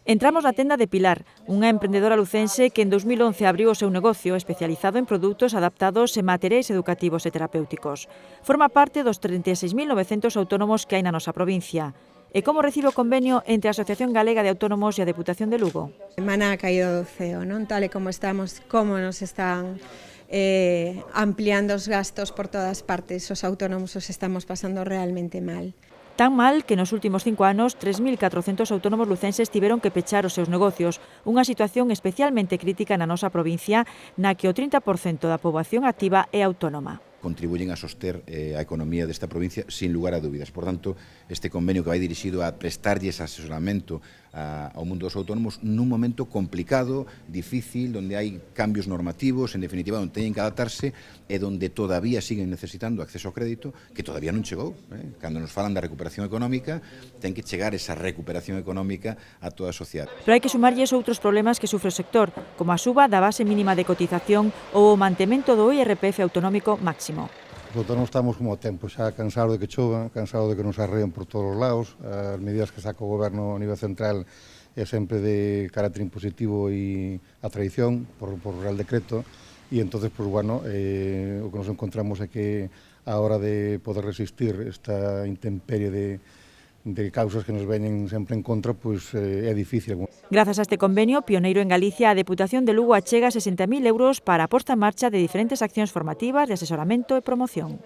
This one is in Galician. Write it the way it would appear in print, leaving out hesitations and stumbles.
Entramos na tenda de Pilar, unha emprendedora lucense que en 2011 abriu o seu negocio especializado en produtos adaptados e materiais educativos e terapéuticos. Forma parte dos 36.900 autónomos que hai na nosa provincia. E como recibe o convenio entre a Asociación Galega de Autónomos e a Deputación de Lugo? Maná ha caído do ceo, non? Tal e como estamos, como nos están ampliando os gastos por todas partes, os autónomos os estamos pasando realmente mal. Tan mal que nos últimos 5 anos 3.400 autónomos lucenses tiveron que pechar os seus negocios, unha situación especialmente crítica na nosa provincia na que o 30% da poboación activa é autónoma. Contribuyen a soster a economía desta provincia sin lugar a dúbidas. Por tanto, este convenio que vai dirixido a prestarlles asesoramento ao mundo dos autónomos nun momento complicado, difícil, onde hai cambios normativos, en definitiva, onde teñen que adaptarse e onde todavía siguen necesitando acceso ao crédito, que todavía non chegou. Cando nos falan da recuperación económica, ten que chegar esa recuperación económica a toda a sociedade. Pero hai que sumarlles outros problemas que sufre o sector, como a suba da base mínima de cotización ou o mantemento do IRPF autonómico máximo. Os autónomos estamos como o tempo, xa cansados de que chova, cansados de que nos arreen por todos os lados. As medidas que saca o goberno a nivel central é sempre de carácter impositivo e a traición por Real Decreto, e entonces, pues, bueno, o que nos encontramos é que a hora de poder resistir esta intemperie de causas que nos veñen sempre en contra, pues, é difícil. Grazas a este convenio, pioneiro en Galicia, a Deputación de Lugo achega 60.000 euros para a posta en marcha de diferentes accións formativas de asesoramento e promoción.